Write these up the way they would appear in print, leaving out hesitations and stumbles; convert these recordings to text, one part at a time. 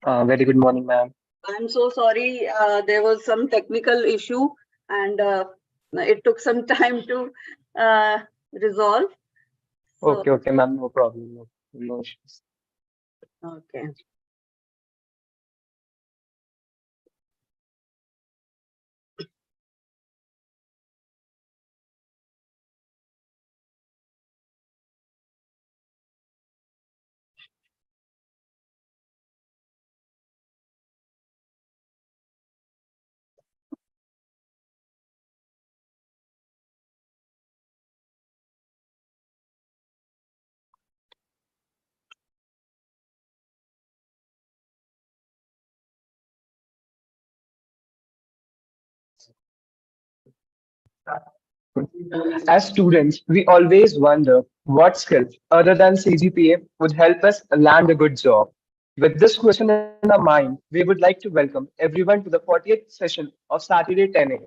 Very good morning, ma'am. I'm so sorry. There was some technical issue and it took some time to resolve. So, Okay, ma'am, no problem. No issues. okay. As students, we always wonder what skills, other than CGPA, would help us land a good job. With this question in our mind, we would like to welcome everyone to the 40th session of Saturday 10 a.m.,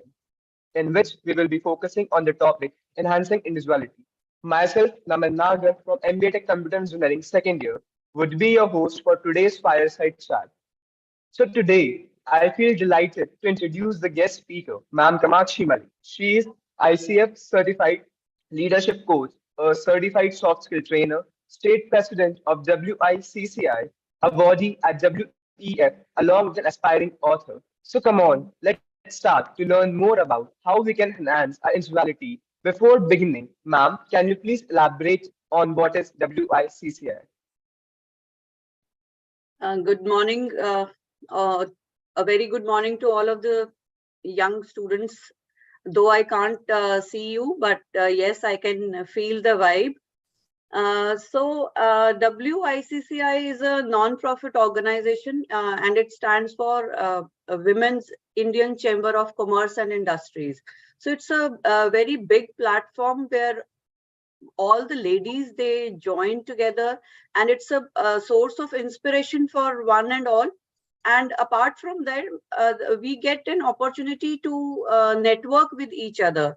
in which we will be focusing on the topic enhancing individuality. Myself, Naman Nagar from MBA Tech Computer Engineering second year, would be your host for today's fireside chat. So today, I feel delighted to introduce the guest speaker, Ma'am Kamakshi Malik. She is ICF certified leadership coach, a certified soft skill trainer, state president of WICCI, awardee at WEF, along with an aspiring author. So come on, let's start to learn more about how we can enhance our individuality. Before beginning, ma'am, can you please elaborate on what is WICCI? Good morning. A very good morning to all of the young students. Though I can't see you, but yes, I can feel the vibe. WICCI is a non-profit organization and it stands for Women's Indian Chamber of Commerce and Industries. So it's a very big platform where all the ladies, they join together, and it's a source of inspiration for one and all. And apart from that, we get an opportunity to network with each other.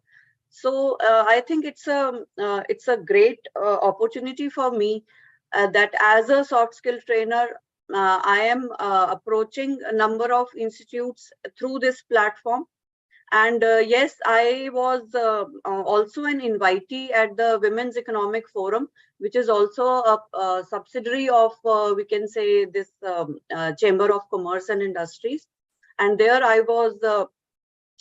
So I think it's a great opportunity for me that as a soft skill trainer, I am approaching a number of institutes through this platform. And yes, I was also an invitee at the Women's Economic Forum, which is also a subsidiary of, we can say, this Chamber of Commerce and Industries. And there I was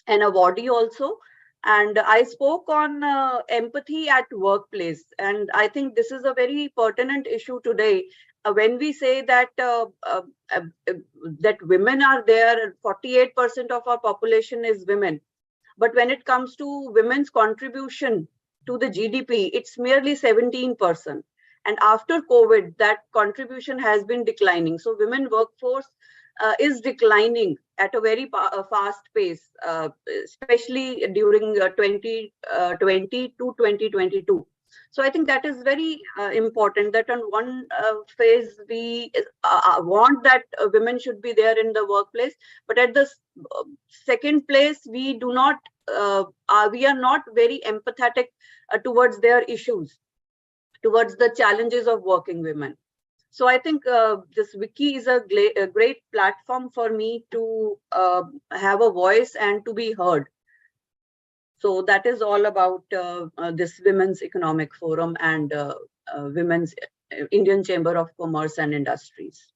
an awardee also. And I spoke on empathy at workplace. And I think this is a very pertinent issue today. When we say uh, uh, that women are there, 48% of our population is women. But when it comes to women's contribution to the GDP, it's merely 17%. And after COVID, that contribution has been declining. So women workforce is declining at a very fast pace, especially during 2020 to 2022. So I think that is very important, that on one phase we want that women should be there in the workplace, but at the second place we are not very empathetic towards their issues, towards the challenges of working women. So I think this wiki is a great platform for me to have a voice and to be heard. So that is all about this Women's Economic Forum and Women's Indian Chamber of Commerce and Industries.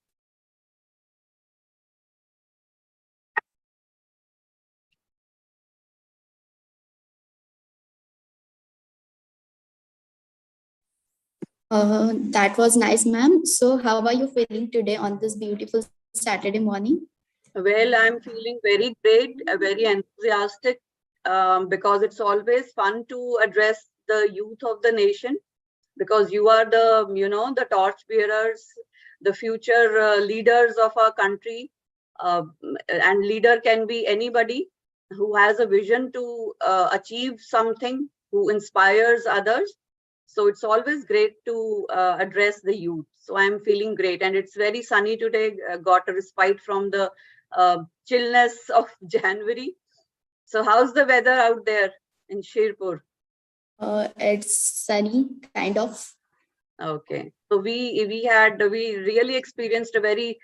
That was nice, ma'am. So, how are you feeling today on this beautiful Saturday morning? Well, I'm feeling very great, very enthusiastic, because it's always fun to address the youth of the nation, because you are the torch bearers, the future leaders of our country. And leader can be anybody who has a vision to achieve something, who inspires others. So it's always great to address the youth. So I'm feeling great, and it's very sunny today. Got a respite from the chillness of January. So how's the weather out there in Shirpur? It's sunny, kind of. Okay. So we really experienced a very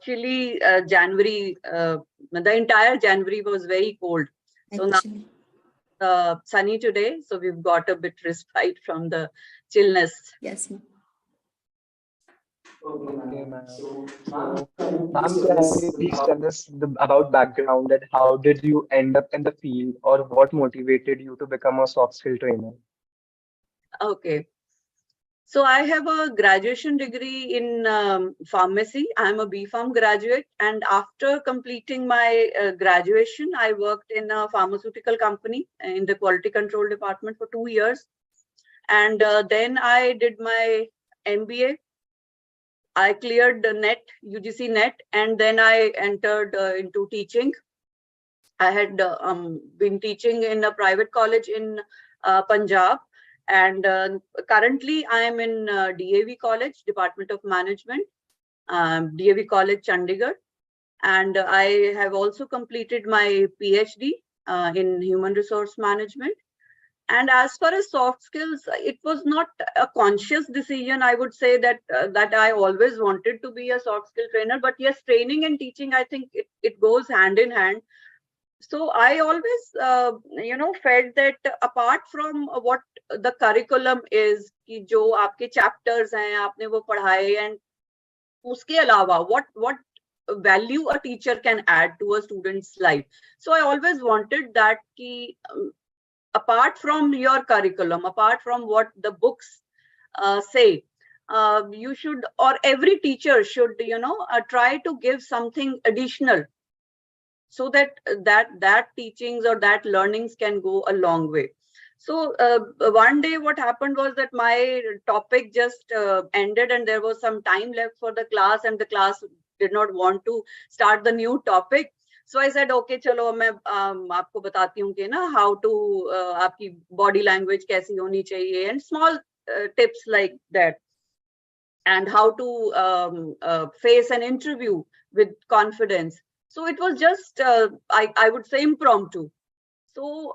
chilly January. The entire January was very cold. So now Actually, sunny today, so we've got a bit respite from the chillness. yes, ma'am. Okay, ma'am. So, ma'am, can you please tell us about background and how did you end up in the field or what motivated you to become a soft skill trainer? Okay. So I have a graduation degree in pharmacy. I'm a B.Pharm graduate, and after completing my graduation, I worked in a pharmaceutical company in the quality control department for 2 years. And then I did my MBA. I cleared the NET, UGC NET, and then I entered into teaching. I had been teaching in a private college in Punjab, and currently I am in DAV College, Department of Management, DAV College, Chandigarh, and I have also completed my PhD in Human Resource Management. And as far as soft skills, it was not a conscious decision. I would say that that I always wanted to be a soft skill trainer, but yes, training and teaching, I think it goes hand in hand. So I always felt that apart from what the curriculum is, कि जो आपके chapters हैं आपने वो पढ़ाए, and उसके अलावा what value a teacher can add to a student's life. So I always wanted that कि apart from your curriculum, apart from what the books say, you should, or every teacher should, try to give something additional, so that teachings or that learnings can go a long way. So one day what happened was that my topic just ended, and there was some time left for the class, and the class did not want to start the new topic. So I said, okay, चलो मैं आपको बताती हूँ कि ना how to आपकी body language कैसी होनी चाहिए, and small tips like that, and how to face an interview with confidence. So it was just, I would say, impromptu. So,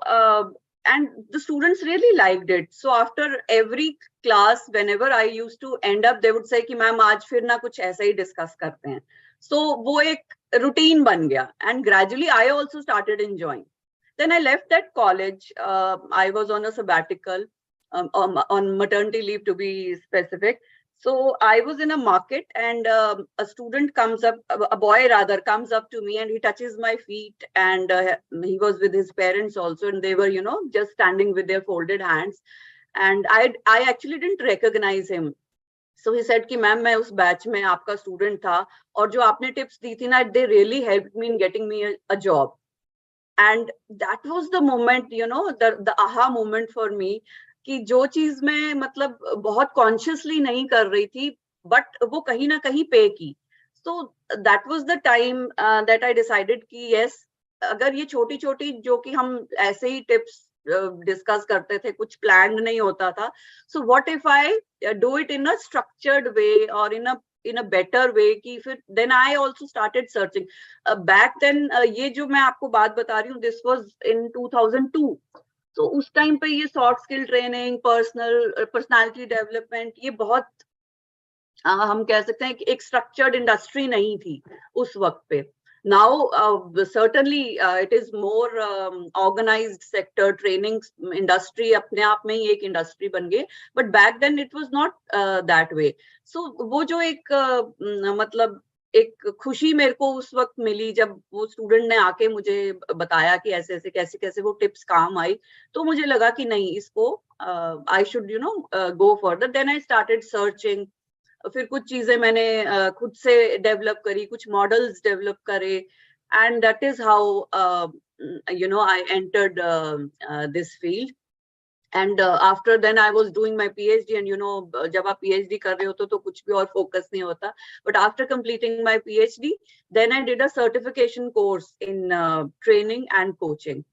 and the students really liked it. So after every class, whenever I used to end up, they would say कि ma'am आज फिर ना कुछ ऐसा ही discuss करते हैं. So वो एक routine बन गया, and gradually I also started enjoying. Then I left that college. I was on a sabbatical, on maternity leave to be specific. So I was in a market, and a student comes up, a boy rather, comes up to me, and he touches my feet, and he was with his parents also, and they were, just standing with their folded hands. And I actually didn't recognize him. So he said कि ma'am मैं उस batch में आपका student था, और जो आपने tips दी थी ना, they really helped me in getting me a job. And that was the moment, the aha moment for me, कि जो चीज मैं मतलब बहुत कॉन्शियसली नहीं कर रही थी, बट वो कहीं ना कहीं पे की. So that was the time that I decided कि yes, अगर ये छोटी छोटी जो कि हम ऐसे ही टिप्स डिस्कस करते थे, कुछ प्लान्ड नहीं होता था, so what if I do it in a structured way or in a better way, कि फिर then I also started searching. Back then ये जो मैं आपको बात बता रही हूँ, this was in 2002. तो उस टाइम पे ये soft skill training, personality development, ये बहुत हम कह सकते हैं कि एक स्ट्रक्चर्ड इंडस्ट्री नहीं थी उस वक्त पे. Now certainly it is more organized sector. Training industry अपने आप में ही एक इंडस्ट्री बन गई, but back then it was not that way. So वो जो एक मतलब एक खुशी मेरे को उस वक्त मिली जब वो स्टूडेंट ने आके मुझे बताया कि ऐसे ऐसे कैसे कैसे वो टिप्स काम आई, तो मुझे लगा कि नहीं, इसको I should go further. Then I started searching. फिर कुछ चीजें मैंने खुद से डेवलप करी, कुछ मॉडल्स डेवलप करे, and that is how I entered this field. And after then I was doing my PhD, and जब आप PhD कर रहे होते हो तो कुछ भी और फोकस नहीं होता. But after completing my PhD, then I did a certification course in training and coaching.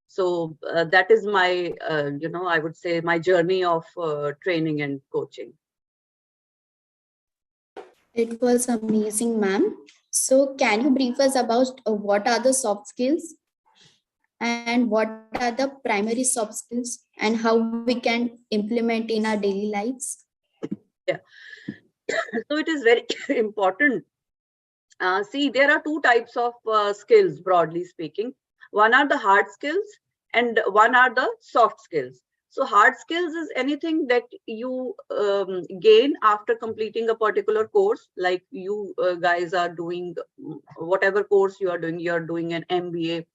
So that is my, I would say, my journey of training and coaching. It was amazing, ma'am. So can you brief us about what are the soft skills and what are the primary soft skills and how we can implement in our daily lives? Yeah. So it is very important. See, there are two types of skills, broadly speaking. One are the hard skills and one are the soft skills. So hard skills is anything that you gain after completing a particular course, like you guys are doing whatever course you are doing an MBA.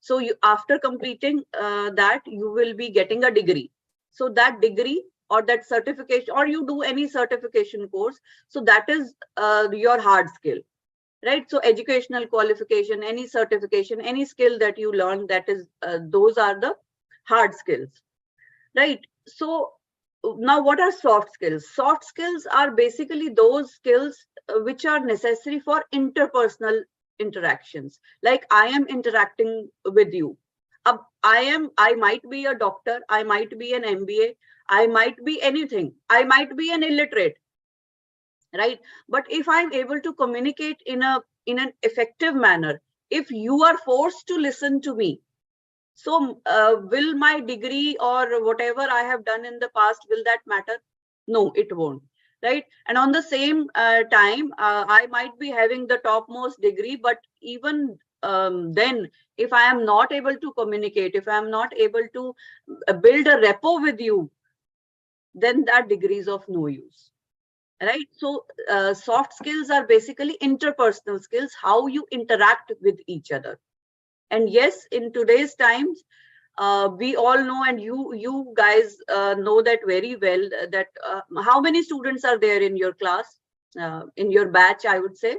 So you, after completing that, you will be getting a degree. So that degree or that certification, or you do any certification course, so that is your hard skill, right? So educational qualification, any certification, any skill that you learn, that is those are the hard skills, right? So now what are soft skills? Soft skills are basically those skills which are necessary for interpersonal interactions. Like I am interacting with you. I might be a doctor, I might be an MBA, I might be anything, I might be an illiterate, right? But if I'm able to communicate in an effective manner, if you are forced to listen to me, so will my degree or whatever I have done in the past, will that matter? No, it won't, right? And on the same time, I might be having the topmost degree, but even then, if I am not able to communicate, if I am not able to build a rapport with you, then that degree is of no use, right? So soft skills are basically interpersonal skills, how you interact with each other. And yes, in today's times, we all know, and you guys know that very well, that how many students are there in your class, in your batch, I would say?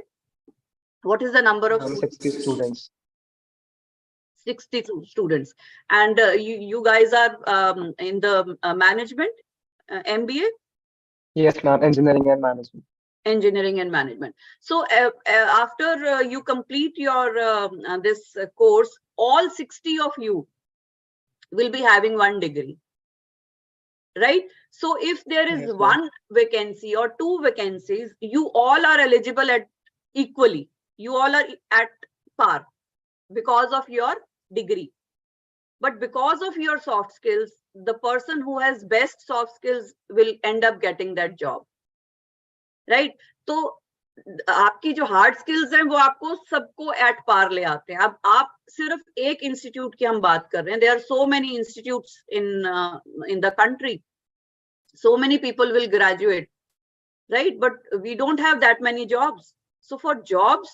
What is the number of students? 60 students. 62 students. And you guys are in the management, MBA? Yes, ma'am. Engineering and management. Engineering and management. So after you complete your this course, all 60 of you will be having one degree, right? So if there is Yes, ma'am. one vacancy or two vacancies, you all are eligible at equally. You all are at par because of your degree. But because of your soft skills, the person who has best soft skills will end up getting that job, right? तो आपकी जो hard skills हैं वो आपको सबको at par ले आते हैं. अब आप सिर्फ एक इंस्टीट्यूट की हम बात कर रहे हैं. There are so many institutes in the country. So many people will graduate, right? But we don't have that many jobs. So for jobs,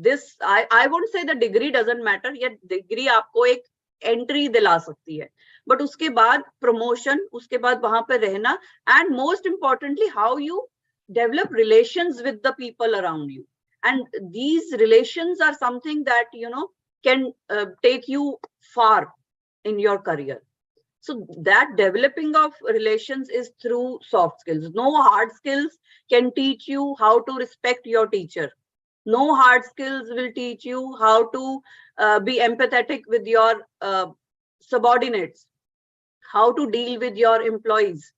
this I won't say the degree doesn't matter. Yet degree आपको एक entry दिला सकती है, but उसके बाद promotion, उसके बाद वहां पे रहना, and most importantly how you develop relations with the people around you. And these relations are something that can take you far in your career. So that developing of relations is through soft skills. No hard skills can teach you how to respect your teacher. No hard skills will teach you how to be empathetic with your subordinates, how to deal with your employees.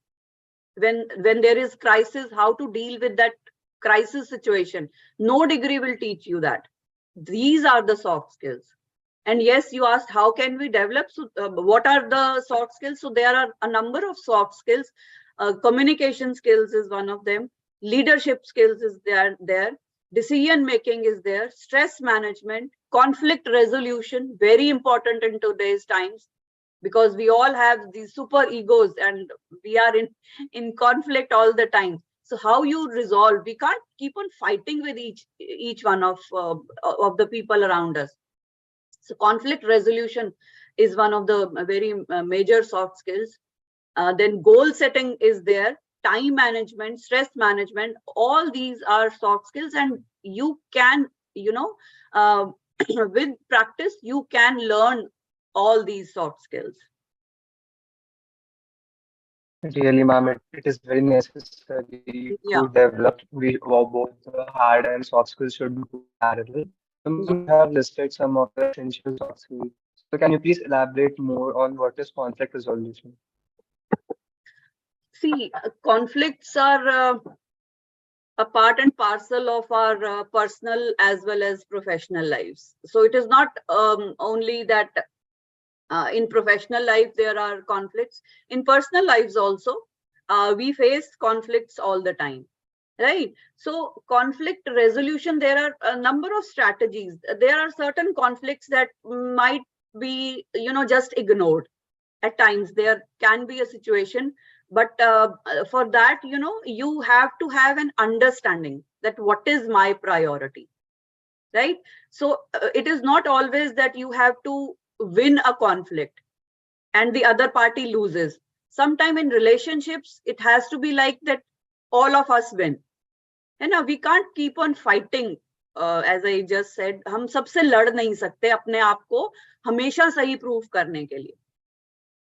When there is crisis, how to deal with that crisis situation. No degree will teach you that. These are the soft skills. And yes, you asked how can we develop. So what are the soft skills? So there are a number of soft skills. Communication skills is one of them. Leadership skills is there. Decision making is there. Stress management, conflict resolution, very important in today's times, because we all have these super egos and we are in conflict all the time. So how you resolve? We can't keep on fighting with each one of the people around us. So conflict resolution is one of the very major soft skills. Then goal setting is there, time management, stress management, all these are soft skills, and you can with practice you can learn all these soft skills. Really, ma'am, it is very necessary to develop. We both the hard and soft skills should go parallel. You have listed some of the essential soft skills. So can you please elaborate more on what is conflict resolution? See, conflicts are a part and parcel of our personal as well as professional lives. So it is not only that in professional life there are conflicts. In personal lives also, we face conflicts all the time, right? So conflict resolution, there are a number of strategies. There are certain conflicts that might be, just ignored. At times there can be a situation, but for that, you have to have an understanding that what is my priority, right? So it is not always that you have to win a conflict and the other party loses. Sometime in relationships it has to be like that, all of us win. And now we can't keep on fighting. As I just said, हम सबसे लड़ नहीं सकते अपने आप को हमेशा सही प्रूव करने के लिए,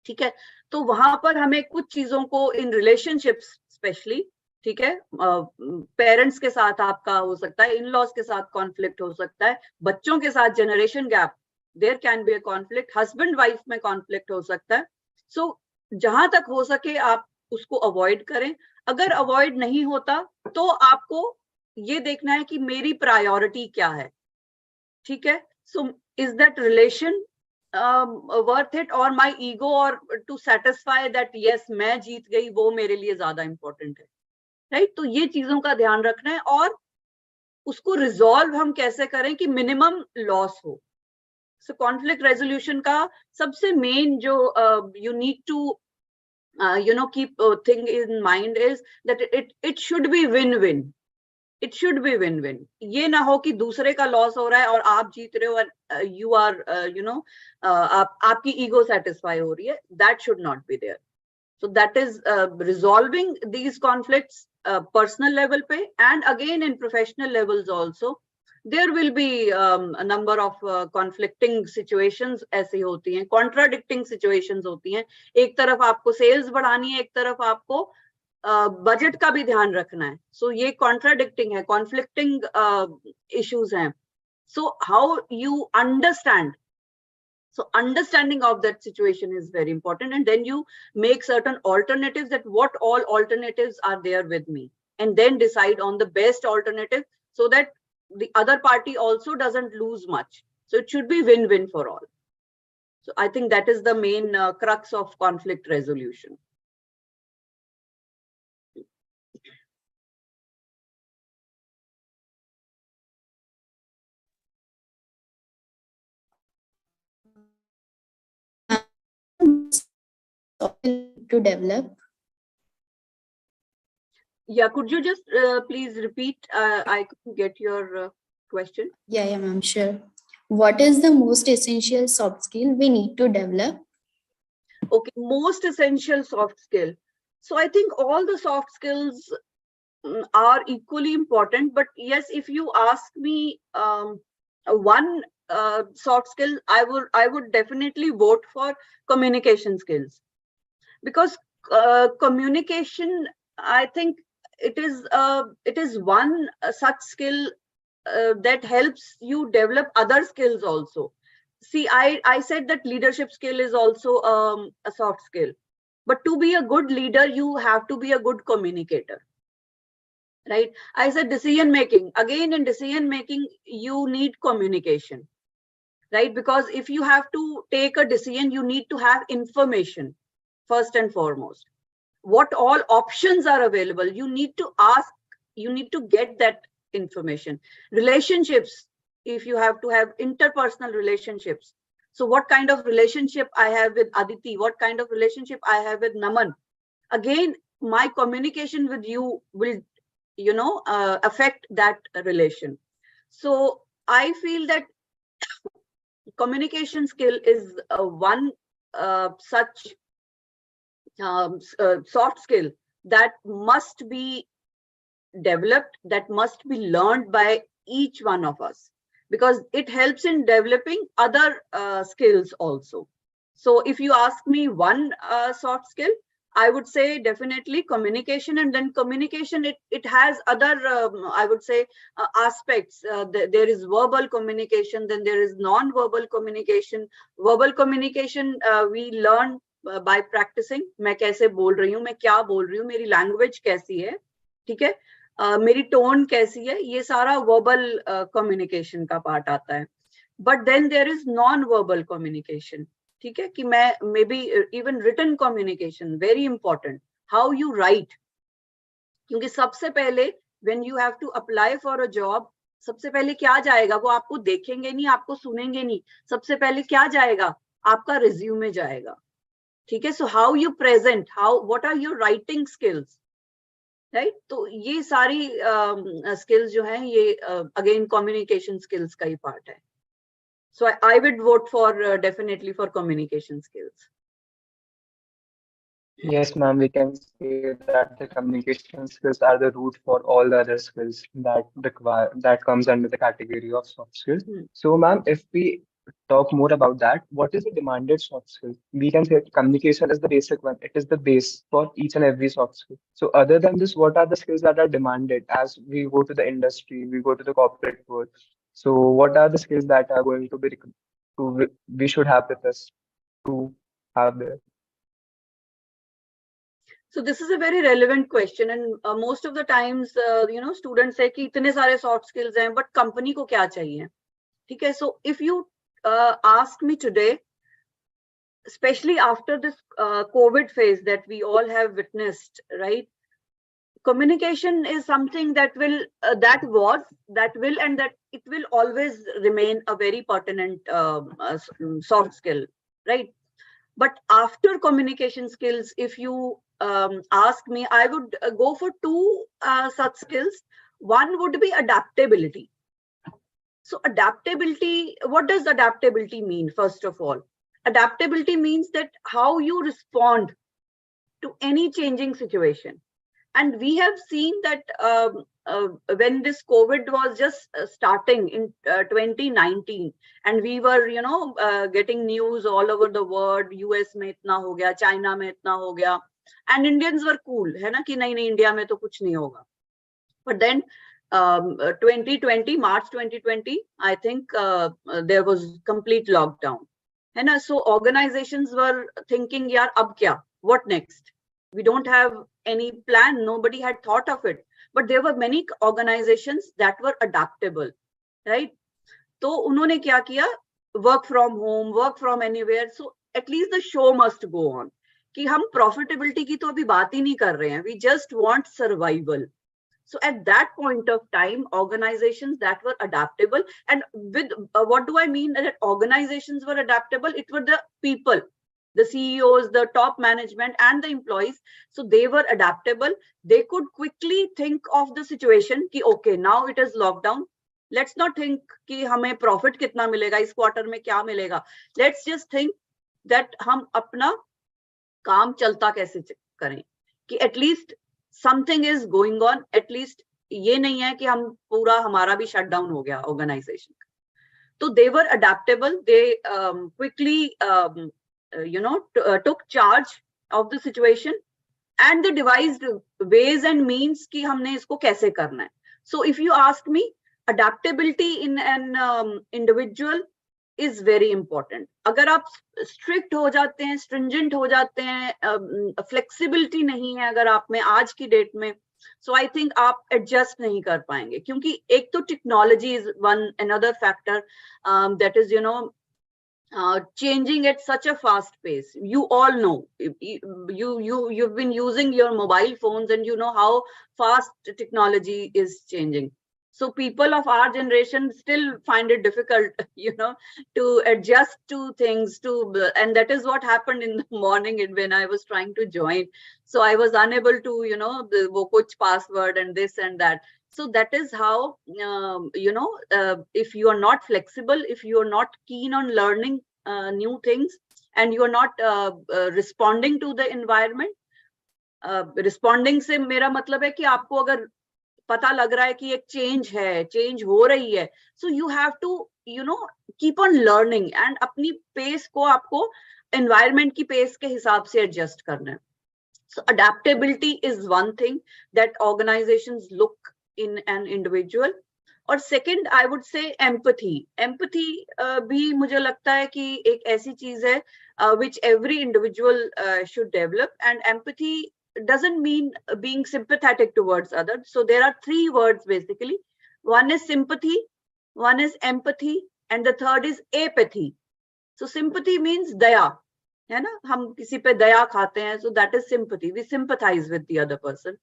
ठीक है? तो वहां पर हमें कुछ चीजों को इन रिलेशनशिप्स स्पेशली, ठीक है, पेरेंट्स के साथ आपका हो सकता है, इन लॉज के साथ कॉन्फ्लिक्ट हो सकता है, बच्चों के साथ generation gap, there can be a conflict, husband wife में कॉन्फ्लिक्ट हो सकता है. सो जहां तक हो सके आप उसको अवॉइड करें. अगर अवॉइड नहीं होता तो आपको ये देखना है कि मेरी प्रायोरिटी क्या है, ठीक है? So is that relation worth it, or my ego, or to satisfy that yes मैं जीत गई, वो मेरे लिए ज्यादा इंपॉर्टेंट है, राइट? तो ये चीजों का ध्यान रखना है. और उसको रिजॉल्व हम कैसे करें कि मिनिमम लॉस हो. सो कॉन्फ्लिक्ट रेजोल्यूशन का सबसे मेन जो you need to keep thing in mind is that it should be win-win. It should be win-win. ये ना हो कि दूसरे का लॉस हो रहा है और आप जीत रहे हो और यू आर आपकी ईगो सेटिस्फाई हो रही है. That should not be there. So that is resolving these conflicts personal level पे, and again in professional levels also there will be a number of conflicting situations ऐसी होती हैं, contradicting situations होती हैं. एक तरफ आपको सेल्स बढ़ानी है, एक तरफ आपको बजट का भी ध्यान रखना है. सो ये कॉन्ट्राडिक्टिंग है, कॉन्फ्लिक्टिंग इश्यूज हैं. So how you understand, so understanding of that situation is very important, and then you make certain alternatives, that what all alternatives are there with me, and then decide on the best alternative so that the other party also doesn't lose much. So it should be win-win for all. So I think that is the main crux of conflict resolution. To develop. Yeah, could you just please repeat? I couldn't get your question. Yeah, ma'am, sure. What is the most essential soft skill we need to develop? Okay, most essential soft skill. So I think all the soft skills are equally important, but yes, if you ask me one soft skill, I would definitely vote for communication skills, because communication, I think it is one such skill that helps you develop other skills also. See, I said that leadership skill is also a soft skill, but to be a good leader you have to be a good communicator, right? I said decision making. Again, in decision making you need communication, right? Because if you have to take a decision, you need to have information first and foremost. What all options are available, you need to ask, you need to get that information. Relationships, if you have to have interpersonal relationships, so what kind of relationship I have with Aditi, what kind of relationship I have with Naman, again my communication with you will affect that relation. So I feel that communication skill is one such soft skill that must be developed, that must be learned by each one of us, because it helps in developing other skills also. So if you ask me one soft skill, I would say definitely communication. And then communication, it has other I would say aspects. There is verbal communication, then there is non-verbal communication. Verbal communication we learn by practicing. मैं कैसे बोल रही हूँ, मैं क्या बोल रही हूँ, मेरी लैंग्वेज कैसी है, ठीक है, मेरी टोन कैसी है, ये सारा वर्बल कम्युनिकेशन का पार्ट आता है. But then there is non verbal communication, ठीक है, कि मैं may be even written communication very important. how you write. क्योंकि सबसे पहले when you have to apply for a job, सबसे पहले क्या जाएगा? वो आपको देखेंगे नहीं, आपको सुनेंगे नहीं, सबसे पहले क्या जाएगा? आपका रिज्यूमे जाएगा. ठीक है? So how you present, what are your writing skills, right? तो ये सारी skills जो हैं ये again communication skills का ही part है. So I would vote for definitely for communication skills. Yes, ma'am, we can say that the communication skills are the root for all the other skills that comes under the category of soft skills. So, ma'am, if we talk more about that, what is the demanded soft skill? We can say communication is the basic one. It is the base for each and every soft skill. So, other than this, what are the skills that are demanded as we go to the industry, we go to the corporate world? So, what are the skills that are going to be we should have with us to have there? So this is a very relevant question, and most of the times, students say कि इतने सारे soft skills हैं, but company को क्या चाहिए? ठीक है? So if you ask me today, especially after this COVID phase that we all have witnessed, right? Communication is something that will, and that it will always remain a very pertinent soft skill, right? But after communication skills, if you ask me, I would go for two such skills. One would be adaptability. So adaptability, what does adaptability mean? First of all, adaptability means that how you respond to any changing situation. And we have seen that when this COVID was just starting in 2019, and we were, getting news all over the world, US में इतना हो गया, China में इतना हो गया, and Indians were cool, है ना कि नहीं India में तो कुछ नहीं होगा. But then 2020, March 2020, I think there was complete lockdown, है ना. So organizations were thinking, यार अब क्या? What next? We don't have any plan. Nobody had thought of it. But there were many organizations that were adaptable, right? तो उन्होंने क्या किया? Work from home, work from anywhere. So at least the show must go on. कि हम profitability की तो अभी बात ही नहीं कर रहे हैं. We just want survival. So at that point of time, organizations that were adaptable, and with what do I mean that organizations were adaptable? It were the people, the CEOs, the top management, and the employees. So they were adaptable. They could quickly think of the situation कि okay, now it is lockdown. Let's not think कि हमें profit कितना मिलेगा इस quarter में क्या मिलेगा. Let's just think that हम अपना काम चलता कैसे करें कि at least something is going on. At least ये नहीं है कि हम पूरा हमारा भी shutdown हो गया organization. So they were adaptable. They quickly took charge of the situation, and they devised ways and means कि हमने इसको कैसे करना है. So if you ask me, adaptability in an individual is very important. अगर आप strict हो जाते हैं, stringent हो जाते हैं, flexibility नहीं है अगर आप में आज की date में, so I think आप adjust नहीं कर पाएंगे. क्योंकि एक तो technology is another factor that is changing at such a fast pace. You all know, you've been using your mobile phones, and you know how fast technology is changing. So people of our generation still find it difficult, to adjust to things, and that is what happened in the morning when I was trying to join. So I was unable to, the kuch password and this and that. So that is how, if you are not flexible, if you are not keen on learning new things, and you are not responding to the environment, responding से मेरा मतलब है कि आपको अगर पता लग रहा है कि एक change हो रही है, so you have to, keep on learning, and अपनी pace को आपको environment की pace के हिसाब से adjust करना है. So adaptability is one thing that organizations look in an individual. और second, I would say empathy. Empathy भी मुझे लगता है कि एक ऐसी चीज है which every individual should develop. And empathy doesn't mean being sympathetic towards others. So there are three words basically. One is sympathy, one is empathy, and the third is apathy. So sympathy means daya, है ना, हम किसी पे दया खाते हैं, so that is sympathy, we sympathize with the other person.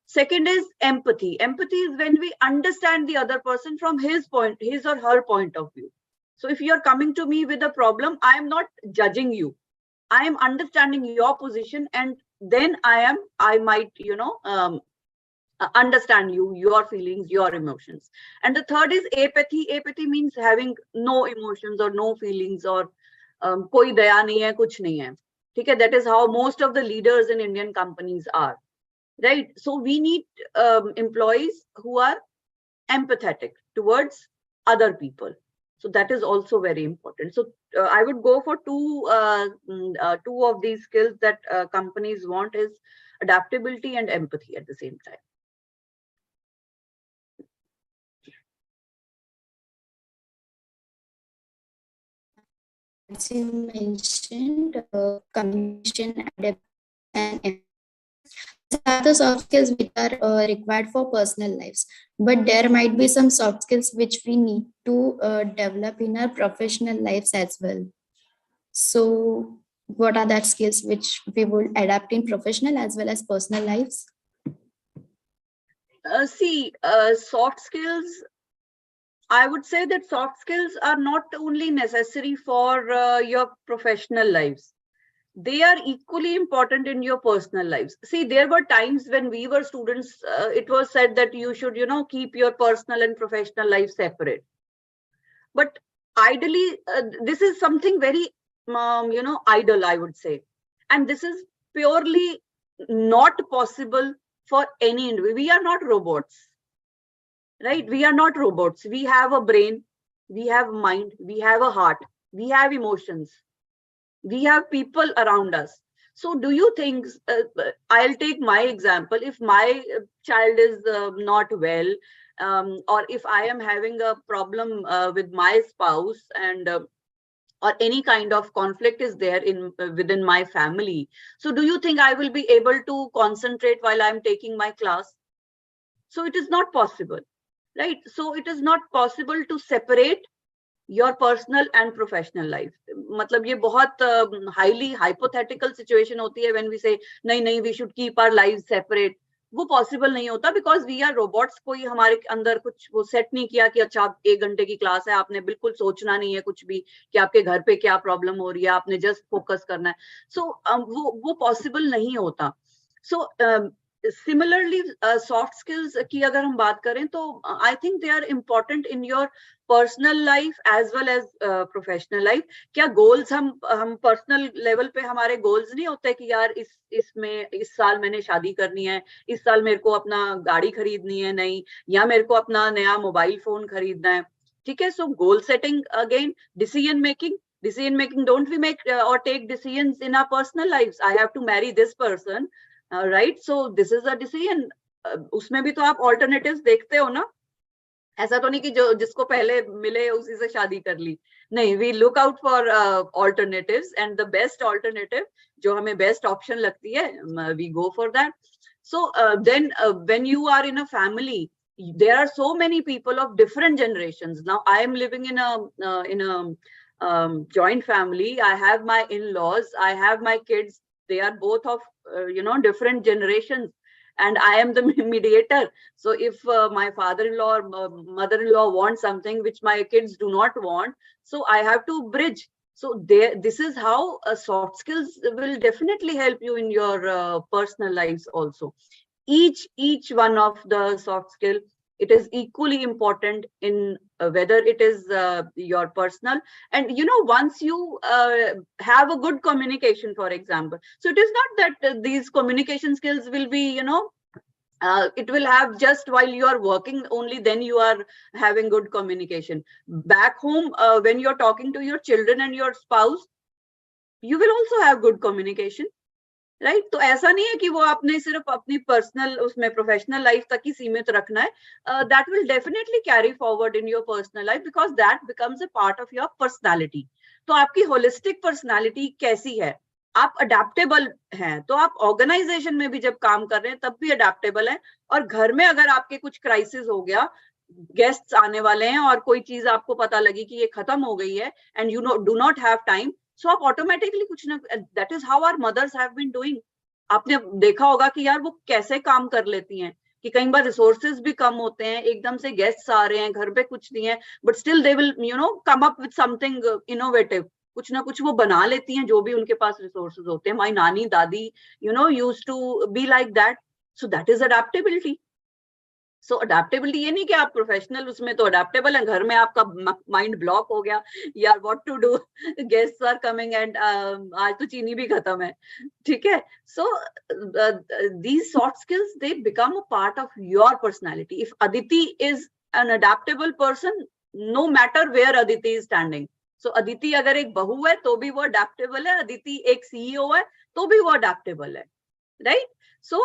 Second is empathy. Empathy is when we understand the other person from his or her point of view. So if you're coming to me with a problem, I am not judging you. I am understanding your position, and then I might, understand you, your feelings, your emotions. And the third is apathy. Apathy means having no emotions or no feelings, or koi daya nahi hai, kuch nahi hai. Okay, that is how most of the leaders in Indian companies are. Right. So we need employees who are empathetic towards other people. So that is also very important. So I would go for two of these skills that companies want is adaptability and empathy at the same time. As you mentioned, communication, and these are the soft skills which are required for personal lives. But there might be some soft skills which we need to develop in our professional lives as well. So, what are that skills which we will adapt in professional as well as personal lives? Soft skills, I would say that soft skills are not only necessary for your professional lives. They are equally important in your personal lives. See, there were times when we were students, it was said that you should, keep your personal and professional life separate. But ideally, this is something very, idle, I would say. And this is purely not possible for any individual. We are not robots, right? We are not robots. We have a brain, we have mind, we have a heart, we have emotions. We have people around us. So do you think, I'll take my example, if my child is not well, or if I am having a problem with my spouse, and or any kind of conflict is there in within my family, so do you think I will be able to concentrate while I'm taking my class? So it is not possible, right? So it is not possible to separate your personal and professional life. मतलब ये बहुत highly hypothetical situation होती है when we say नहीं we should keep our lives separate. वो possible नहीं होता because we are robots. कोई हमारे अंदर कुछ वो set नहीं किया कि अच्छा आप 1 घंटे की क्लास है, आपने बिल्कुल सोचना नहीं है कुछ भी कि आपके घर पे क्या problem हो रही है, आपने just focus करना है. So वो possible नहीं होता. So similarly, soft skills की अगर हम बात करें तो I think they are important in your personal life as well as professional life. क्या गोल्स हम पर्सनल लेवल पे हमारे गोल्स नहीं होते कि यार इस साल मैंने शादी करनी है, इस साल मेरे को अपना गाड़ी खरीदनी है नहीं, या मेरे को अपना नया मोबाइल फोन खरीदना है. ठीक है. So goal setting again, decision making, don't we make और take decisions in our personal lives. I have to marry this person, right? So this is a decision. उसमें भी तो आप ऑल्टरनेटिव्स देखते हो ना. ऐसा तो नहीं कि जो जिसको पहले मिले उसी से शादी कर ली. नहीं, we look out for alternatives, and the best alternative जो हमें बेस्ट ऑप्शन लगती है, we go for that. So then when you are in a family, there are so many people of different generations. Now I am living in a joint family. I have my in-laws, I have my kids. They are both of different generations, and I am the mediator. So if my father-in-law or mother-in-law want something which my kids do not want, so I have to bridge. So this is how soft skills will definitely help you in your personal lives also. Each one of the soft skill, it is equally important in whether it is your personal, and once you have a good communication, for example. So it is not that these communication skills will be it will have just while you are working only, then you are having good communication. Back home, when you're talking to your children and your spouse, you will also have good communication, right? तो ऐसा नहीं है कि वो आपने सिर्फ अपनी personal उसमें प्रोफेशनल लाइफ तक ही सीमित रखना है. That will definitely carry forward in your personal life, because that becomes a part of your personality. तो आपकी होलिस्टिक पर्सनालिटी कैसी है? आप अडेप्टेबल हैं, तो आप ऑर्गेनाइजेशन में भी जब काम कर रहे हैं तब भी अडेप्टेबल हैं, और घर में अगर आपके कुछ क्राइसिस हो गया, गेस्ट्स आने वाले हैं और कोई चीज आपको पता लगी कि ये खत्म हो गई है, and you do not have time, so आप ऑटोमेटिकली कुछ ना, that is how our mothers have been doing. आपने देखा होगा कि यार वो कैसे काम कर लेती हैं, कि कई बार रिसोर्सेज भी कम होते हैं, एकदम से गेस्ट्स आ रहे हैं, घर पे कुछ नहीं है, but still they will come up with something innovative. कुछ ना कुछ वो बना लेती हैं जो भी उनके पास रिसोर्सेज होते हैं. माई नानी दादी used to be like that. So that is adaptability. So adaptability ये नहीं कि आप प्रोफेशनल उसमें तो अडेप्टेबल है, घर में आपका माइंड ब्लॉक हो गया, यार what to do, guests are coming and आज तो चीनी भी खत्म है. ठीक है. सो these soft skills, they become a part of your personality. If Aditi is an adaptable person, no matter where Aditi is standing. So Aditi अगर एक बहू है तो भी वो अडेप्टेबल है, अदिति एक सीईओ है तो भी वो अडेप्टेबल है. Right? So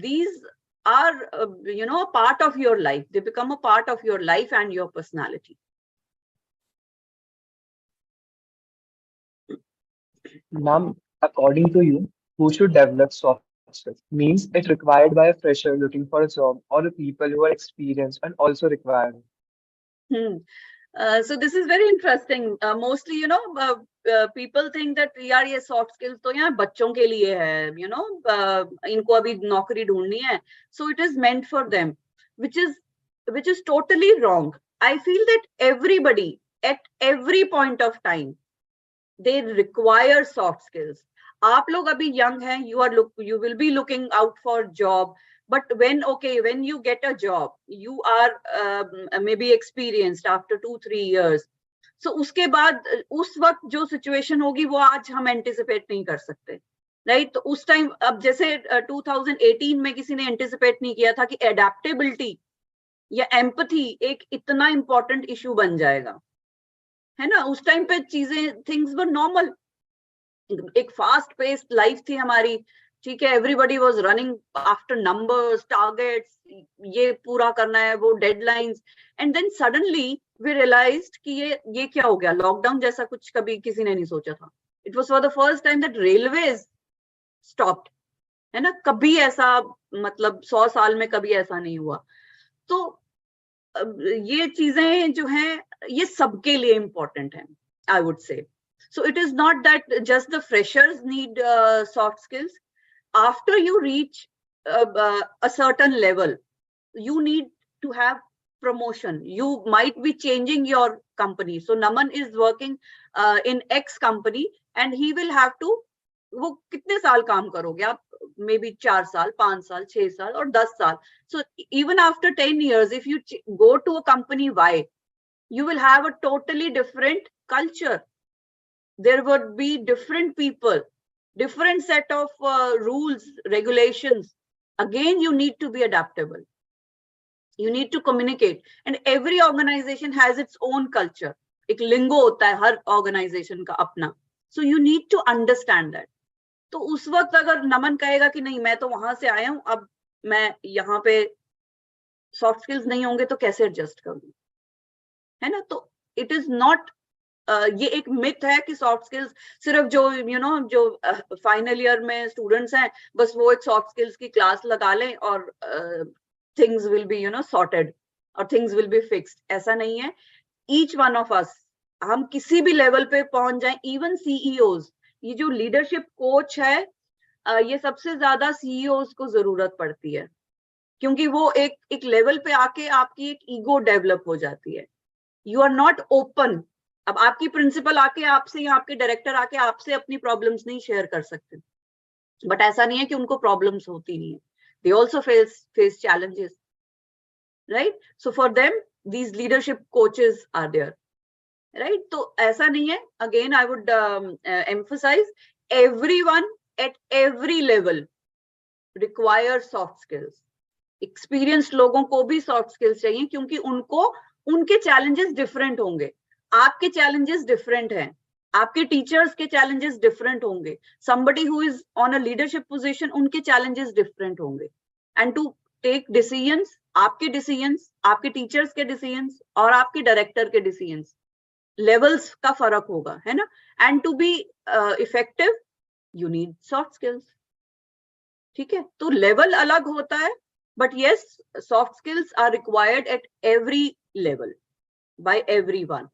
these are a part of your life. They become a part of your life and your personality. Ma'am, according to you, who should develop soft skills? Means it required by a fresher looking for a job or the people who are experienced and also required? So this is very interesting. Mostly, people think that यार ये soft skills तो यार बच्चों के लिए है, इनको अभी नौकरी ढूंढनी है. So it is meant for them, which is totally wrong. I feel that everybody at every point of time, they require soft skills. आप लोग अभी young हैं, you will be looking out for job. But when you get a job, you are maybe experienced after 2-3 years. So उसके बाद उस वक्त जो situation होगी वो आज हम anticipate नहीं कर सकते. Right? तो उस time, अब जैसे 2018 में किसी ने anticipate नहीं किया था कि adaptability या empathy एक इतना important issue बन जाएगा. है ना? उस टाइम पे चीजें, things were normal. एक फास्ट पेस्ड लाइफ थी हमारी. ठीक है. Everybody was running after numbers, targets, ये पूरा करना है, वो deadlines. And then suddenly we realised कि ये क्या हो गया. लॉकडाउन जैसा कुछ कभी किसी ने नहीं सोचा था. It was for the first time that railways stopped. है ना? कभी ऐसा, मतलब 100 साल में कभी ऐसा नहीं हुआ. तो ये चीजें जो हैं ये सबके लिए इंपॉर्टेंट है, I would say. So it is not that just the freshers need soft skills. After you reach a certain level, you need to have promotion. You might be changing your company. So Naman is working in X company and he will have to, वो कितने साल काम करोगे आप? Maybe 4 साल, 5 साल, 6 साल और 10 साल. So even after 10 years, if you go to a company Y, you will have a totally different culture. There would be different people, different set of rules, regulations. Again, you need to be adaptable. You need to communicate. And every organization has its own culture. एक lingo होता है हर organization का अपना. So you need to understand that. तो उस वक्त अगर नमन कहेगा कि नहीं मैं तो वहां से आया हूं, अब मैं यहाँ पे soft skills नहीं होंगे तो कैसे adjust करूँ? है ना? तो it is not ये एक मिथ है कि सॉफ्ट स्किल्स सिर्फ जो जो फाइनल ईयर में स्टूडेंट्स हैं बस वो एक सॉफ्ट स्किल्स की क्लास लगा लें और थिंग्स विल बी सॉर्टेड और थिंग्स विल बी फिक्स्ड. ऐसा नहीं है. ईच वन ऑफ अस, हम किसी भी लेवल पे पहुंच जाएं, इवन सीईओज, ये जो लीडरशिप कोच है, ये सबसे ज्यादा सीईओज को जरूरत पड़ती है, क्योंकि वो एक लेवल पे आके आपकी एक ईगो डेवलप हो जाती है. You are not open. अब आपकी प्रिंसिपल आके आपसे या आपके डायरेक्टर आके आपसे अपनी प्रॉब्लम्स नहीं शेयर कर सकते, बट ऐसा नहीं है कि उनको प्रॉब्लम्स होती नहीं है. They also face challenges, right? So for them these leadership coaches are there, right? तो ऐसा नहीं है. Again I would emphasise, everyone at every level requires soft skills. Experienced लोगों को भी सॉफ्ट स्किल्स चाहिए, क्योंकि उनके चैलेंजेस डिफरेंट होंगे. आपके चैलेंजेस डिफरेंट हैं, आपके टीचर्स के चैलेंजेस डिफरेंट होंगे. somebody who is on a leadership position, उनके चैलेंजेस डिफरेंट होंगे. and to take decisions, आपके टीचर्स के डिसीजंस और आपके डायरेक्टर के डिसीजंस, लेवल्स का फर्क होगा, है ना? and to be effective, you need soft skills. ठीक है? तो लेवल अलग होता है, but yes, soft skills are required at every level by everyone.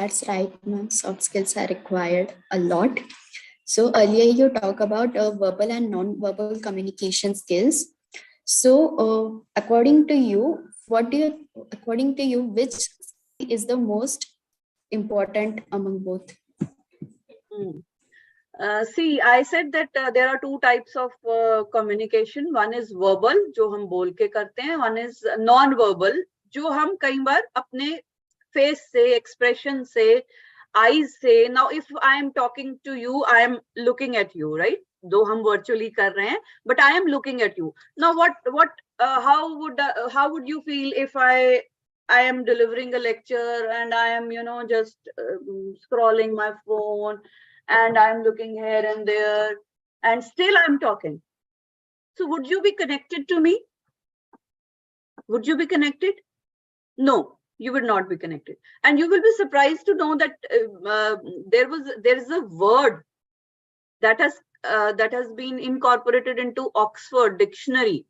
That's right, ma'am. Soft skills are required a lot. So earlier you talk about verbal and non-verbal communication skills. So according to you, which skill is the most important among both? Hmm. See, I said that there are two types of communication. One is verbal, जो हम बोल के करते हैं. One is non-verbal, जो हम कई बार अपने face से, expression से, eyes से. Now, if I am talking to you, I am looking at you, right? Though हम virtually कर रहे हैं, but I am looking at you. Now, how would you feel if I am delivering a lecture and I am, just scrolling my phone, and I'm looking here and there, and still I'm talking? So would you be connected to me? Would you be connected? No, you would not be connected. And you will be surprised to know that there is a word that has been incorporated into Oxford Dictionary,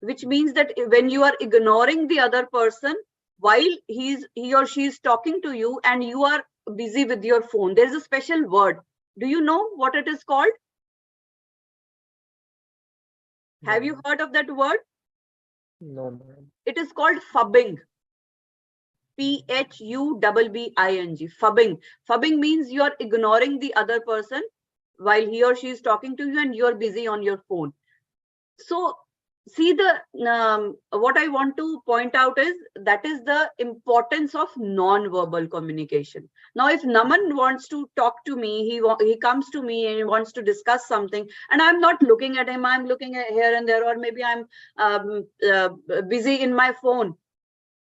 which means that when you are ignoring the other person while he or she is talking to you and you are busy with your phone, there is a special word. Do you know what it is called? Have you heard of that word? No, ma'am. It is called fubbing. P-H-U-B-B-I-N-G. Fubbing. Fubbing means you are ignoring the other person while he or she is talking to you and you are busy on your phone. So see, what I want to point out is that is the importance of non-verbal communication. Now, if Naman wants to talk to me, he comes to me and he wants to discuss something, and I'm not looking at him, I'm looking at here and there, or maybe I'm busy in my phone.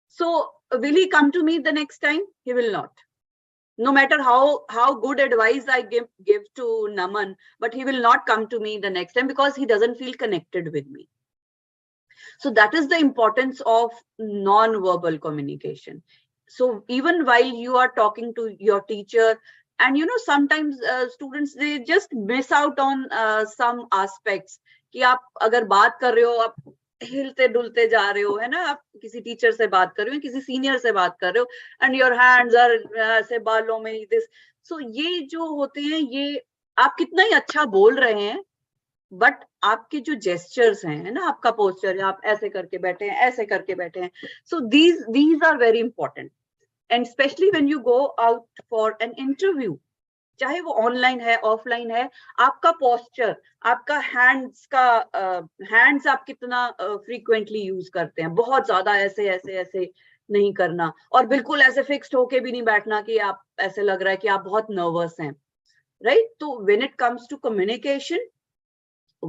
So will he come to me the next time? He will not. No matter how good advice I give to Naman, but he will not come to me the next time because he doesn't feel connected with me. So that is the importance of non-verbal communication. So even while you are talking to your teacher, and sometimes students, they just miss out on some aspects. कि आप अगर बात कर रहे हो, आप हिलते डुलते जा रहे हो, है ना, आप किसी टीचर से बात कर रहे हो, किसी सीनियर से बात कर रहे हो, and your hands are ऐसे बालों में this. So ये जो होते हैं, ये आप कितना ही अच्छा बोल रहे हैं, बट आपके जो जेस्चर्स हैं, है ना, आपका पोस्चर, आप ऐसे करके बैठे हैं, ऐसे करके बैठे हैं. सो these are very important, and especially when you go out for an interview, चाहे वो ऑनलाइन है, ऑफलाइन है, आपका पोस्चर, आपका हैंड्स आप कितना फ्रीक्वेंटली यूज करते हैं. बहुत ज्यादा ऐसे ऐसे ऐसे नहीं करना, और बिल्कुल ऐसे फिक्स्ड होके भी नहीं बैठना कि आप ऐसे लग रहा है कि आप बहुत नर्वस हैं, राइट? तो when it comes to communication,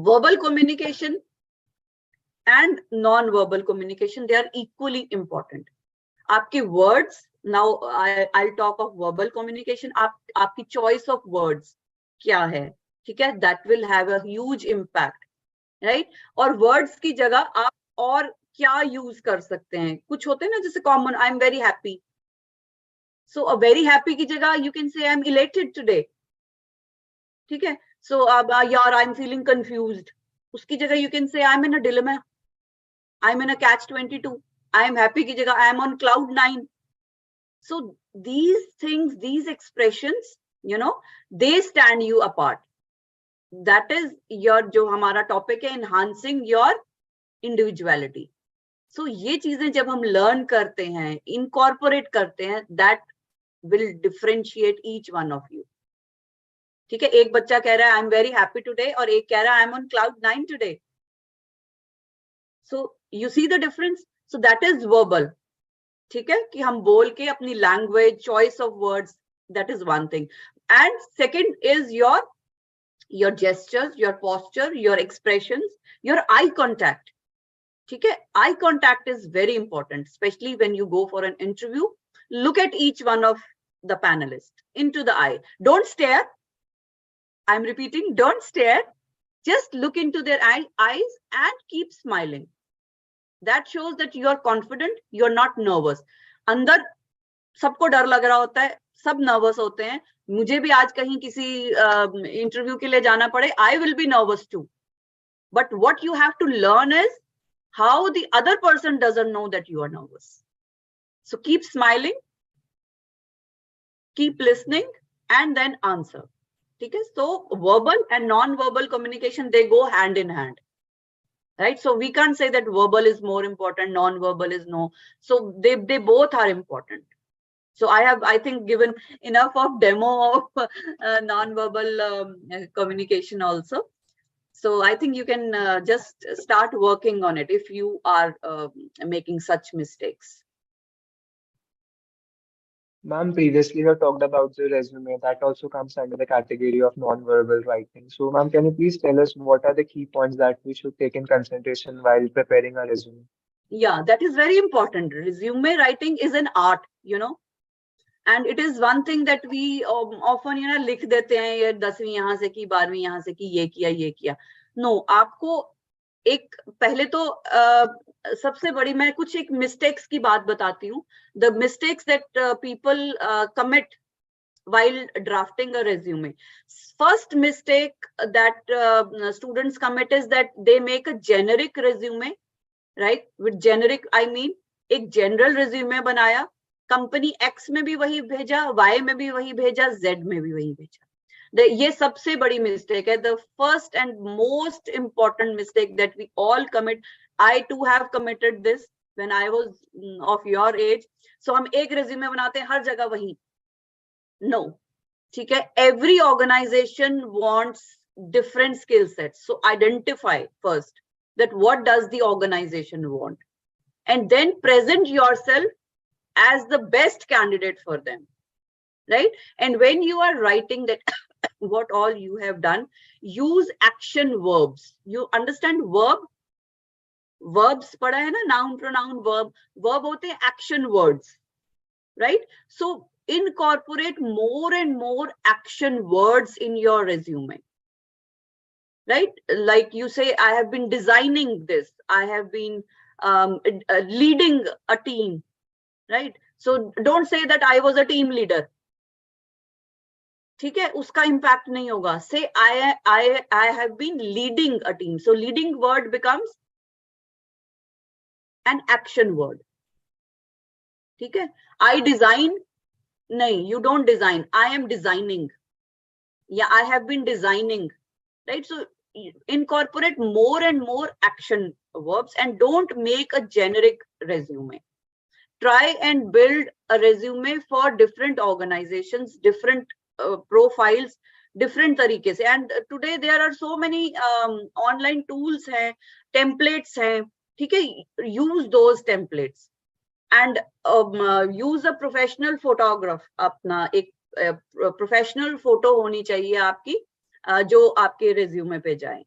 verbal communication and non-verbal communication, they are equally important. आपके words, now I'll talk of verbal communication. आपकी choice of words क्या है, ठीक है? That will have a huge impact, right? और words की जगह आप और क्या use कर सकते हैं? कुछ होते हैं ना, जैसे common, I'm very happy. So a very happy की जगह you can say I'm elated today, ठीक है? So यार, I'm feeling confused. उसकी जगह you can say I'm in a dilemma, I'm in a catch-22. I am happy की जगह I am on cloud 9. So these things, these expressions, they stand you apart. That is your, जो हमारा topic है, enhancing your individuality. So ये चीजें जब हम learn करते हैं, incorporate करते हैं, that will differentiate each one of you. ठीक है? एक बच्चा कह रहा है I am very happy today, और एक कह रहा है I M on cloud 9 today. So you see the difference. So that is verbal, ठीक है, कि हम बोल के अपनी language, choice of words, that is one thing. And second is your gestures, your posture, your expressions, your eye contact. ठीक है? Eye contact is very important, specially when you go for an interview. Look at each one of the panelists into the eye. Don't stare. I'm repeating, don't stare. Just look into their eyes and keep smiling. That shows that you are confident, you're not nervous. अंदर सबको डर लग रहा होता है, सब nervous होते हैं. मुझे भी आज कहीं किसी इंटरव्यू के लिए जाना पड़े, I will be nervous too. But what you have to learn is how the other person doesn't know that you are nervous. So keep smiling. keep listening and then answer. Okay, so verbal and non-verbal communication, they go hand in hand, right? So we can't say that verbal is more important, non-verbal is no. So they both are important. So I have, I think, given enough of demo of non-verbal communication also. So I think you can just start working on it if you are making such mistakes. Ma'am, previously you talked about the resume that also comes under the category of non-verbal writing. So, ma'am, can you please tell us what are the key points that we should take in consideration while preparing a resume? Yeah, that is very important. Resume writing is an art, and it is one thing that we often लिख देते हैं, ये 10वीं यहाँ से की, 12वीं यहाँ से की, ये किया. No, आपको एक पहले तो सबसे बड़ी मैं कुछ एक मिस्टेक्स की बात बताती हूँ. The mistakes that people commit while drafting a resume. First mistake that students commit is that they make a generic resume, right? With generic, I mean एक general resume बनाया, कंपनी X में भी वही भेजा, Y में भी वही भेजा, Z में भी वही भेजा. ये सबसे बड़ी मिस्टेक है. The first and most important mistake that we all commit. I too have committed this when I was of your age. So हम एक resume बनाते हैं, हर जगह वही. No, ठीक है. Every organization wants different skill sets. So identify first that what does the organization want, and then present yourself as the best candidate for them, right? And when you are writing that what all you have done, use action verbs. You understand verb? Verbs पढ़ा है ना, noun, pronoun, verb. Verb होते हैं action words, right? So incorporate more and more action words in your resume, right? Like you say, I have been designing this, I have been leading a team, right? So don't say that I was a team leader. ठीक है, उसका impact नहीं होगा. Say I have been leading a team. So leading word becomes an action word. ठीक है. I design, नहीं, you don't design. I am designing. Yeah, I have been designing, right? So incorporate more and more action verbs and don't make a generic resume. Try and build a resume for different organizations, different profiles, different तरीके से. And today there are so many online tools हैं, templates हैं, ठीक है? Use those templates and use a professional photograph. अपना एक professional photo होनी चाहिए आपकी, जो आपके resume पे जाए.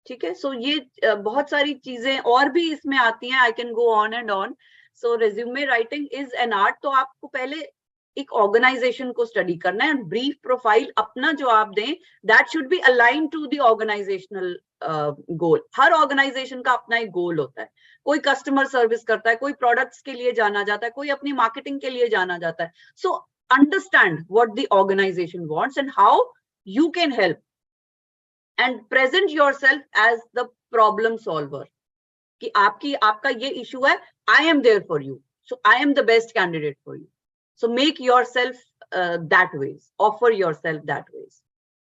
ठीक है? So ये बहुत सारी चीजें और भी इसमें आती हैं. I can go on and on. So resume writing is an art. तो आपको पहले एक ऑर्गेनाइजेशन को स्टडी करना है, ब्रीफ प्रोफाइल अपना जो आप दें, that should be align to the organisational goal. हर ऑर्गेनाइजेशन का अपना एक गोल होता है. कोई कस्टमर सर्विस करता है, कोई प्रोडक्ट्स के लिए जाना जाता है, कोई अपनी मार्केटिंग के लिए जाना जाता है. So understand what the organisation wants and how you can help and present yourself as the problem solver. कि आपका ये इशू है, I am there for you, so I am the best candidate for you. So make yourself that ways, offer yourself that ways.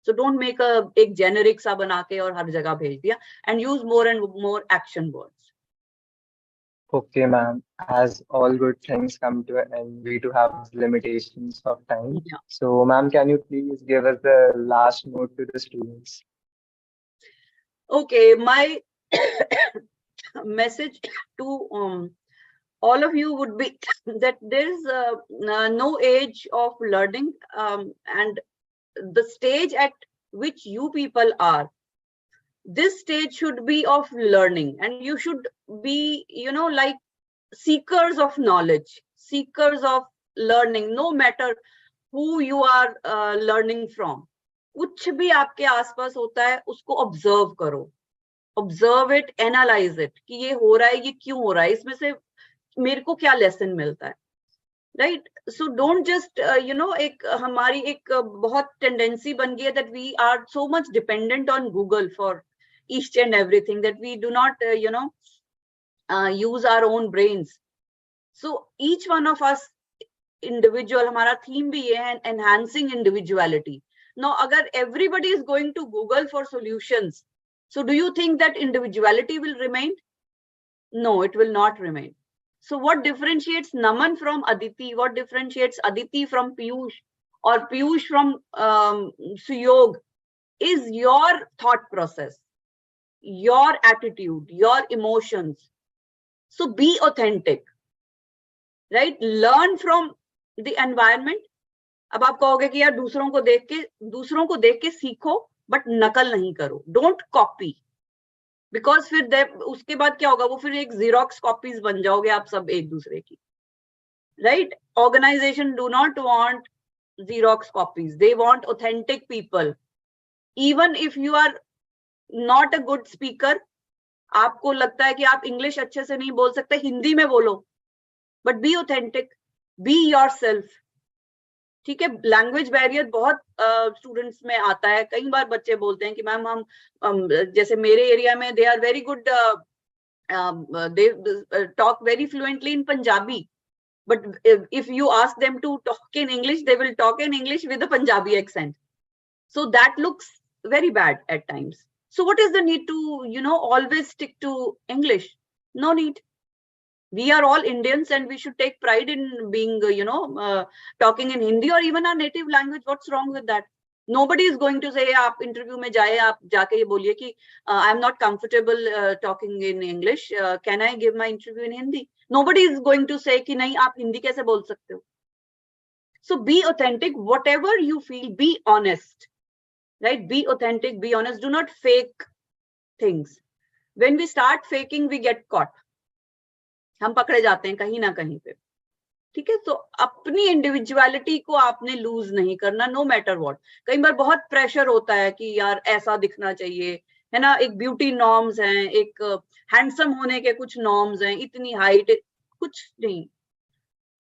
So don't make एक generic सा बना के और हर जगह भेज दिया, and use more and more action words. Okay, ma'am. As all good things come to an end, we do have limitations of time. Yeah. So, ma'am, can you please give us the last note to the students? Okay, my message to all of you would be that there is no age of learning, and the stage at which you people are, this stage should be of learning, and you should be, like seekers of knowledge, seekers of learning, no matter who you are learning from. कुछ भी आपके आसपास होता है, उसको observe करो, observe it, analyse it, कि ये हो रहा है, ये क्यों हो रहा है, इसमें से मेरे को क्या लेसन मिलता है, राइट? सो डोंट जस्ट एक हमारी एक बहुत टेंडेंसी बन गई है that we are so much dependent on Google for each and everything that we do not use our own brains. So each one of us individual, हमारा theme भी ये है, enhancing individuality. Now, अगर everybody is going to Google for solutions, so do you think that individuality will remain? No, it will not remain. So what differentiates Naman from Aditi? What differentiates Aditi from Piyush or Piyush from Suyog is your thought process, your attitude, your emotions. So be authentic, right? Learn from the environment. अब आप कहोगे कि यार दूसरों को देख के सीखो, बट नकल नहीं करो. Don't copy. बिकॉज फिर उसके बाद क्या होगा, वो फिर एक जीरोक्स कॉपीज बन जाओगे आप सब एक दूसरे की, right? Organisation do not want Xerox copies, they want authentic people. Even if you are not a good speaker, आपको लगता है कि आप इंग्लिश अच्छे से नहीं बोल सकते, हिंदी में बोलो, but be authentic, be yourself. ठीक है, लैंग्वेज बैरियर बहुत स्टूडेंट्स में आता है. कई बार बच्चे बोलते हैं कि मैम हम जैसे मेरे एरिया में they are very good, they talk very fluently in Punjabi, but if you ask them to talk in English, they will talk in English with a Punjabi accent. So that looks very bad at times. So what is the need to, always stick to English? No need. We are all Indians and we should take pride in being, talking in Hindi or even our native language. What's wrong with that? Nobody is going to say, आप interview में जाए, आप जाके ये बोलिए कि I'm not comfortable talking in English. Can I give my interview in Hindi? Nobody is going to say कि नहीं आप हिंदी कैसे बोल सकते हो. So be authentic. Whatever you feel, be honest. Right? Be authentic. Be honest. Do not fake things. When we start faking, we get caught. हम पकड़े जाते हैं कहीं ना कहीं पे. ठीक है, तो अपनी इंडिविजुअलिटी को आपने लूज नहीं करना, नो मैटर व्हाट. कई बार बहुत प्रेशर होता है कि यार ऐसा दिखना चाहिए, है ना, एक ब्यूटी नॉर्म्स हैं, एक हैंडसम होने के कुछ नॉर्म्स हैं, इतनी हाइट, कुछ नहीं.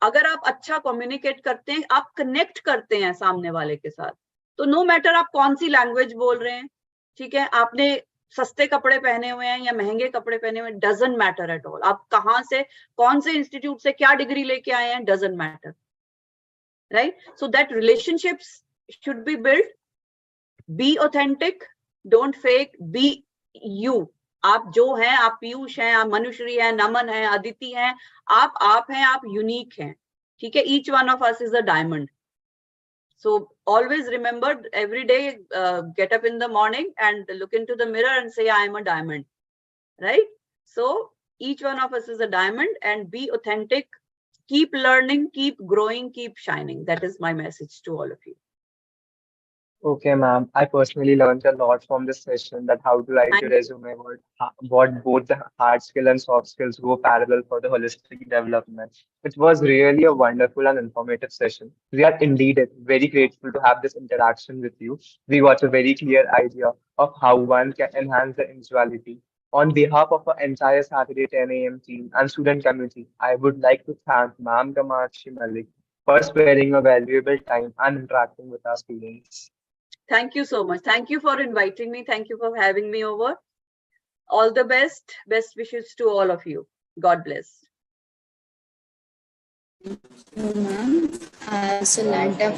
अगर आप अच्छा कम्युनिकेट करते हैं, आप कनेक्ट करते हैं सामने वाले के साथ, तो नो मैटर आप कौन सी लैंग्वेज बोल रहे हैं. ठीक है, आपने सस्ते कपड़े पहने हुए हैं या महंगे कपड़े पहने हुए हैं, डजंट मैटर एट ऑल. आप कहां से, कौन से इंस्टीट्यूट से क्या डिग्री लेके आए हैं, doesn't matter, right? So that relationships should be build. Be authentic, don't fake, be you. आप जो हैं, आप पीयूष हैं, आप मनुश्री हैं, नमन हैं, अदिति हैं, आप हैं, आप यूनिक हैं. ठीक है, each one of us is a diamond. So always remember, every day get up in the morning and look into the mirror and say, I am a diamond, right? So each one of us is a diamond, and be authentic, keep learning, keep growing, keep shining. That is my message to all of you. Okay, ma'am. I personally learned a lot from this session, that how to write your Thank you. resume, what both the hard skill and soft skills go parallel for the holistic development. It was really a wonderful and informative session. We are indeed very grateful to have this interaction with you. We got a very clear idea of how one can enhance the individuality. On behalf of our entire Saturday 10 a.m. team and student community, I would like to thank Ma'am Kamakshi Malik for sparing a valuable time and interacting with our students. Thank you so much. Thank you for inviting me. Thank you for having me over. All the best. Best wishes to all of you. God bless. Ma'am, I also learned a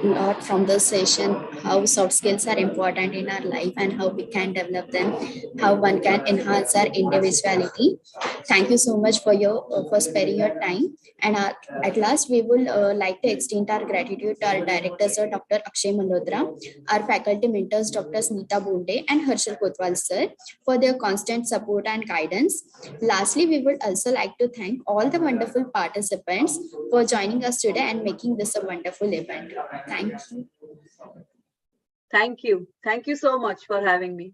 lot from the session, how soft skills are important in our life and how we can develop them, how one can enhance our individuality. Thank you so much for sparing your time. And at last, we would like to extend our gratitude to our directors, Sir Dr. Akshay Malhotra, our faculty mentors, Dr. Smita Bonde and Harshal Kotwal, sir, for their constant support and guidance. Lastly, we would also like to thank all the wonderful participants for joining us today and making this a wonderful event. Thank you. Thank you. Thank you so much for having me.